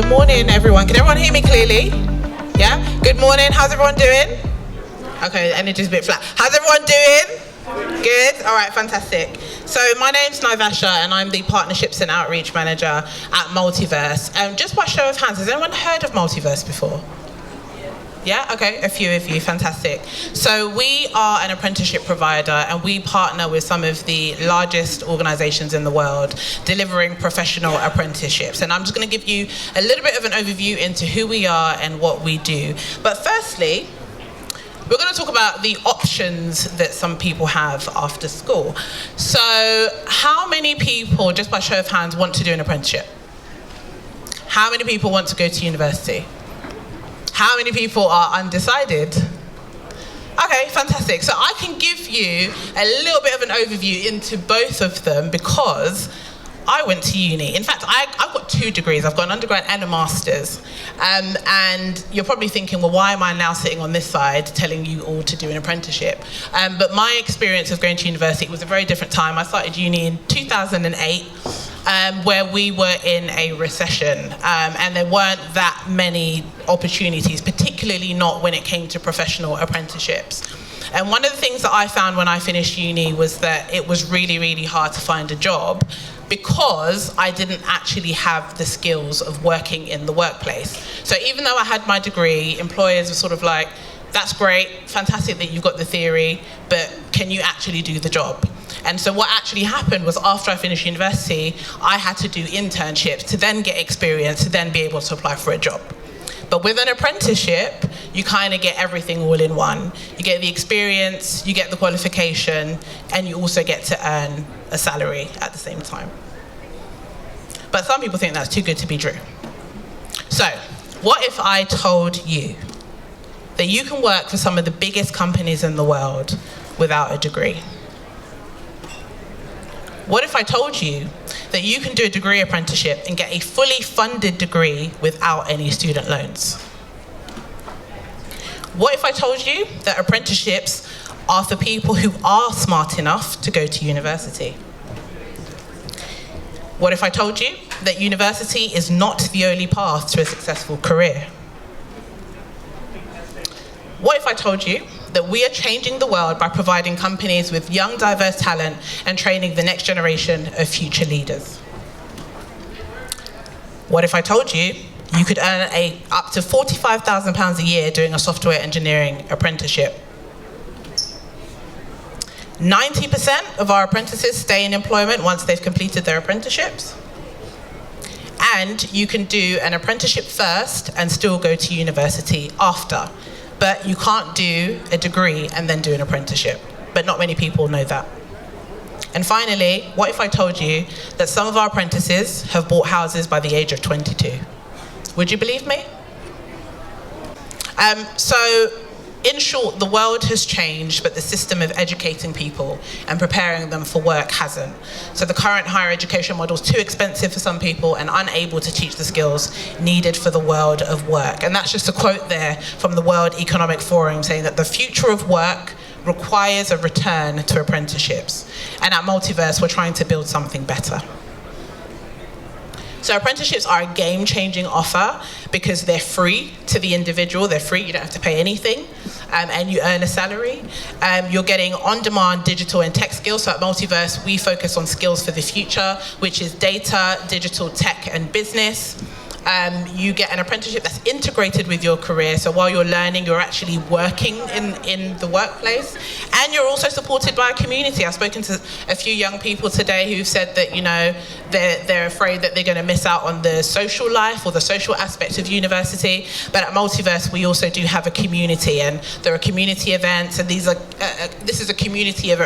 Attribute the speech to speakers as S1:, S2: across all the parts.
S1: Good morning, everyone. Can everyone hear me clearly? Yeah? Good morning. How's everyone doing? Okay, the energy's a bit flat. How's everyone doing? Good? All right, fantastic. So my name's Naivasha, and I'm the Partnerships and Outreach Manager at Multiverse. Just by show of hands, has anyone heard of Multiverse before? Yeah, okay, a few of you, fantastic. So we are an apprenticeship provider, and we partner with some of the largest organizations in the world delivering professional apprenticeships. And I'm just gonna give you a little bit of an overview into who we are and what we do. But firstly, we're gonna talk about the options that some people have after school. So how many people, just by show of hands, want to do an apprenticeship? How many people want to go to university? How many people are undecided? Okay, fantastic. So I can give you a little bit of an overview into both of them because I went to uni. In fact, I've got 2 degrees. I've got an undergrad and a master's. And you're probably thinking, well, why am I now sitting on this side telling you all to do an apprenticeship? But my experience of going to university was a very different time. I started uni in 2008. Where we were in a recession, and there weren't that many opportunities, particularly not when it came to professional apprenticeships. And one of the things that I found when I finished uni was that it was really, really hard to find a job because I didn't actually have the skills of working in the workplace. So even though I had my degree, employers were sort of like, that's great, fantastic that you've got the theory, but can you actually do the job? And so what actually happened was after I finished university, I had to do internships to then get experience, to then be able to apply for a job. But with an apprenticeship, you kind of get everything all in one. You get the experience, you get the qualification, and you also get to earn a salary at the same time. But some people think that's too good to be true. So what if I told you that you can work for some of the biggest companies in the world without a degree? What if I told you that you can do a degree apprenticeship and get a fully funded degree without any student loans? What if I told you that apprenticeships are for people who are smart enough to go to university? What if I told you that university is not the only path to a successful career? What if I told you that we are changing the world by providing companies with young, diverse talent and training the next generation of future leaders? What if I told you you could earn up to £45,000 a year doing a software engineering apprenticeship? 90% of our apprentices stay in employment once they've completed their apprenticeships. And you can do an apprenticeship first and still go to university after. But you can't do a degree and then do an apprenticeship. But not many people know that. And finally, what if I told you that some of our apprentices have bought houses by the age of 22? Would you believe me? So, in short, the world has changed, but the system of educating people and preparing them for work hasn't. So the current higher education model is too expensive for some people and unable to teach the skills needed for the world of work. And that's just a quote there from the World Economic Forum saying that the future of work requires a return to apprenticeships. And at Multiverse, we're trying to build something better. So apprenticeships are a game-changing offer because they're free to the individual. They're free, you don't have to pay anything, and you earn a salary. You're getting on-demand digital and tech skills. So at Multiverse, we focus on skills for the future, which is data, digital, tech, and business. You get an apprenticeship that's integrated with your career. So while you're learning, you're actually working in the workplace. And you're also supported by a community. I've spoken to a few young people today who've said that, you know, they're afraid that they're going to miss out on the social life or the social aspect of university. But at Multiverse, we also do have a community, and there are community events, and this is a community of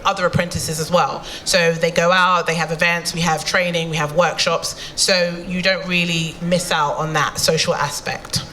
S1: other apprentices as well. So they go out, they have events, we have training, we have workshops. So you don't really miss out on that social aspect.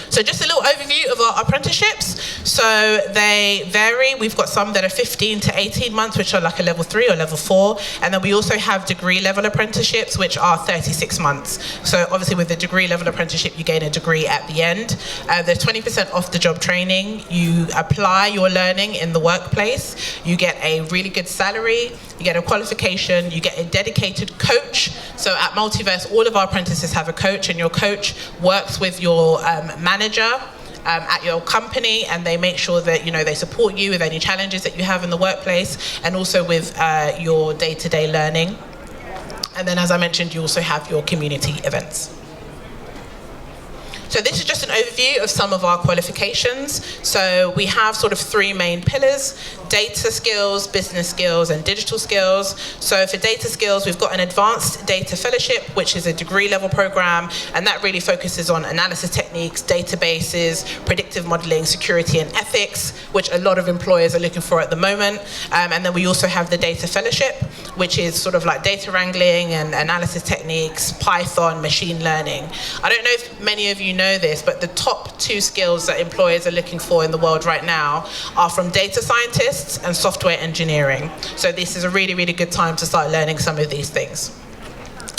S1: So just a little overview of our apprenticeships. So they vary. We've got some that are 15 to 18 months, which are like a level 3 or level 4. And then we also have degree level apprenticeships, which are 36 months. So obviously with the degree level apprenticeship, you gain a degree at the end. There's 20% off the job training. You apply your learning in the workplace. You get a really good salary. you get a qualification, you get a dedicated coach. So at Multiverse, all of our apprentices have a coach, and your coach works with your manager at your company, and they make sure that they support you with any challenges that you have in the workplace, and also with your day-to-day learning. And then, as I mentioned, you also have your community events. So this is just an overview of some of our qualifications. So we have sort of three main pillars: data skills, business skills, and digital skills. So for data skills, we've got an advanced data fellowship, which is a degree level program, and that really focuses on analysis techniques, databases, predictive modeling, security, and ethics, which a lot of employers are looking for at the moment. And then we also have the data fellowship, which is sort of like data wrangling and analysis techniques, Python, machine learning. I don't know if many of you know this, but the top two skills that employers are looking for in the world right now are from data scientists and software engineering. So this is a really, really good time to start learning some of these things.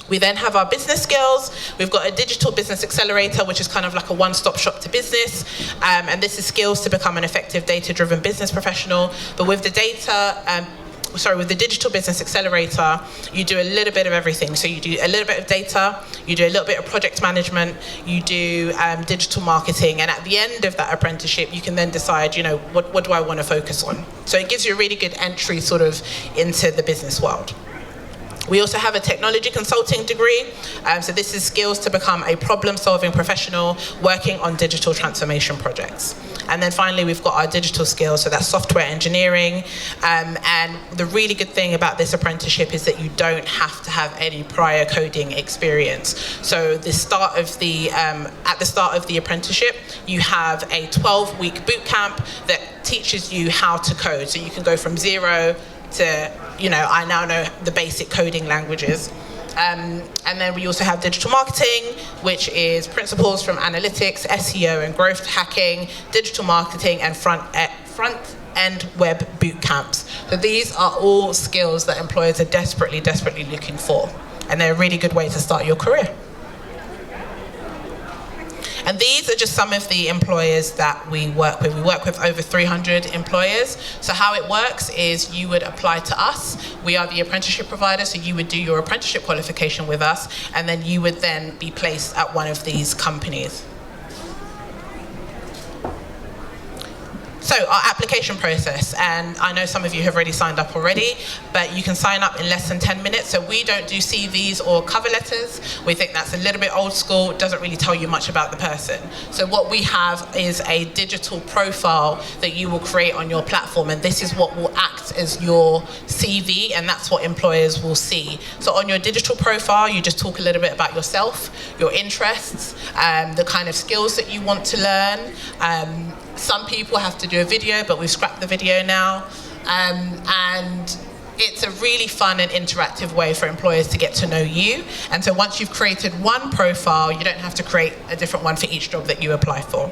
S1: We then have our business skills. We've got a digital business accelerator, which is kind of like a one-stop shop to business. And this is skills to become an effective data-driven business professional. But with the with the Digital Business Accelerator, you do a little bit of everything. So you do a little bit of data, you do a little bit of project management, you do digital marketing, and at the end of that apprenticeship, you can then decide, what do I want to focus on? So it gives you a really good entry sort of into the business world. We also have a technology consulting degree. So this is skills to become a problem-solving professional working on digital transformation projects. And then finally, we've got our digital skills, so that's software engineering. And the really good thing about this apprenticeship is that you don't have to have any prior coding experience. So at the start of the apprenticeship, you have a 12-week boot camp that teaches you how to code. So you can go from zero to, I now know the basic coding languages. And then we also have digital marketing, which is principles from analytics, SEO and growth hacking, digital marketing, and front-end web boot camps. So these are all skills that employers are desperately, desperately looking for. And they're a really good way to start your career. And these are just some of the employers that we work with. We work with over 300 employers. So how it works is you would apply to us. We are the apprenticeship provider, so you would do your apprenticeship qualification with us, and then you would then be placed at one of these companies. So our application process, and I know some of you have already signed up already, but you can sign up in less than 10 minutes. So we don't do CVs or cover letters. We think that's a little bit old school, doesn't really tell you much about the person. So what we have is a digital profile that you will create on your platform, and this is what will act as your CV, and that's what employers will see. So on your digital profile, you just talk a little bit about yourself, your interests, the kind of skills that you want to learn. Some people have to do a video, but we've scrapped the video now. And it's a really fun and interactive way for employers to get to know you. And so once you've created one profile, you don't have to create a different one for each job that you apply for.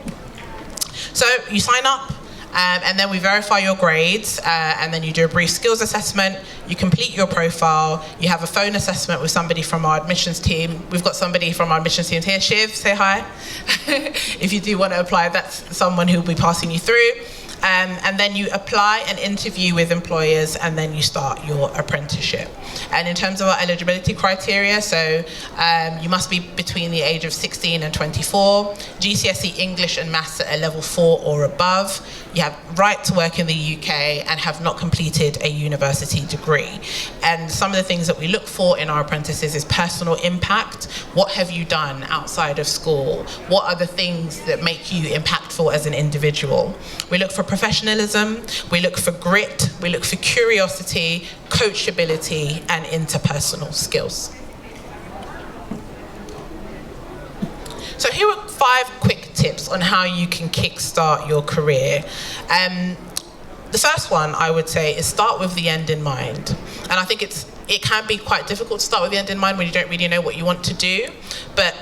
S1: So you sign up, and then we verify your grades, and then you do a brief skills assessment, you complete your profile, you have a phone assessment with somebody from our admissions team. We've got somebody from our admissions team here. Shiv, say hi. If you do want to apply, that's someone who will be passing you through. And then you apply and interview with employers, and then you start your apprenticeship. And in terms of our eligibility criteria, so you must be between the age of 16 and 24, GCSE English and Maths at a level 4 or above. You have right to work in the UK and have not completed a university degree. And some of the things that we look for in our apprentices is personal impact. What have you done outside of school? What are the things that make you impactful as an individual? We look for professionalism, we look for grit, we look for curiosity, coachability, and interpersonal skills. So here are 5 quick tips on how you can kickstart your career. The first one I would say is start with the end in mind. And I think it can be quite difficult to start with the end in mind when you don't really know what you want to do. But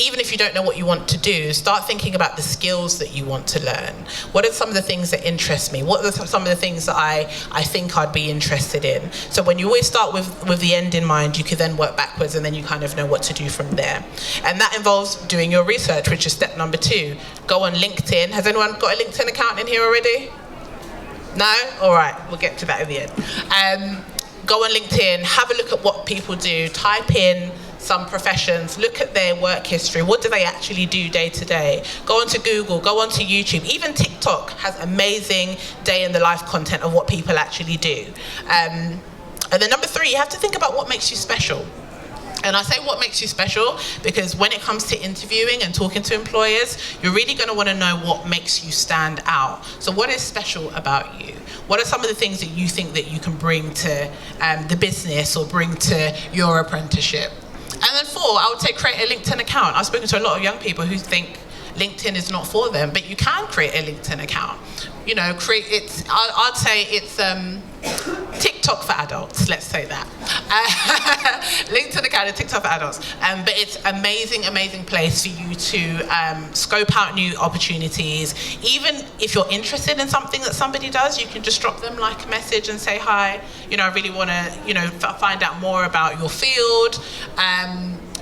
S1: even if you don't know what you want to do, start thinking about the skills that you want to learn. What are some of the things that interest me? What are some of the things that I think I'd be interested in? So when you always start with the end in mind, you can then work backwards, and then you kind of know what to do from there. And that involves doing your research, which is step number 2. Go on LinkedIn. Has anyone got a LinkedIn account in here already? No? All right, we'll get to that at the end. go on LinkedIn, have a look at what people do, type in some professions, look at their work history, what do they actually do day to day. Go onto Google, go onto YouTube, even TikTok has amazing day in the life content of what people actually do. And then number 3, you have to think about what makes you special. And I say what makes you special because when it comes to interviewing and talking to employers, you're really going to want to know what makes you stand out. So what is special about you? What are some of the things that you think that you can bring to the business or bring to your apprenticeship? And then 4, I would say create a LinkedIn account. I've spoken to a lot of young people who think LinkedIn is not for them, but you can create a LinkedIn account. You know, I'd say it's TikTok for adults, let's say that. LinkedIn account is TikTok for adults. But it's amazing place for you to scope out new opportunities. Even if you're interested in something that somebody does, you can just drop them like a message and say, hi, you know, I really want to, find out more about your field.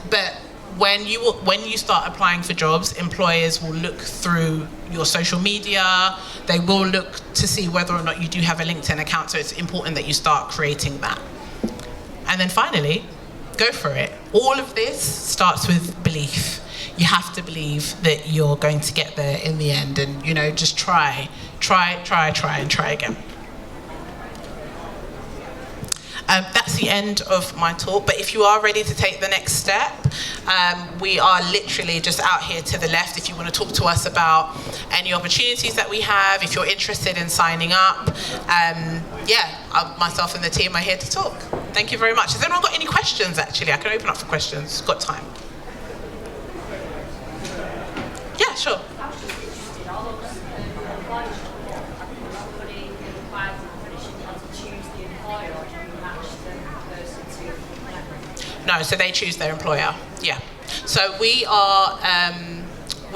S1: But when you start applying for jobs, employers will look through your social media. They will look to see whether or not you do have a LinkedIn account, so it's important that you start creating that. And then finally, go for it. All of this starts with belief. You have to believe that you're going to get there in the end, and just try and try again. That's the end of my talk, but if you are ready to take the next step, we are literally just out here to the left if you want to talk to us about any opportunities that we have, if you're interested in signing up. Myself and the team are here to talk. Thank you very much. Has anyone got any questions, actually? I can open up for questions. Got time. Yeah, sure. No, so they choose their employer. Yeah. So we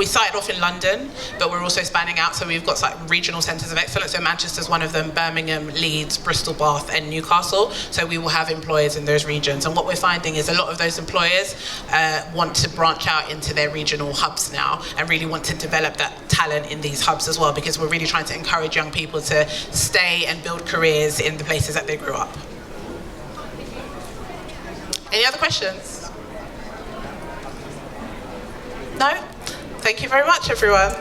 S1: started off in London, but we're also spanning out. So we've got like regional centres of excellence. So Manchester's one of them, Birmingham, Leeds, Bristol, Bath, and Newcastle. So we will have employers in those regions. And what we're finding is a lot of those employers want to branch out into their regional hubs now and really want to develop that talent in these hubs as well, because we're really trying to encourage young people to stay and build careers in the places that they grew up. Any other questions? No? Thank you very much, everyone.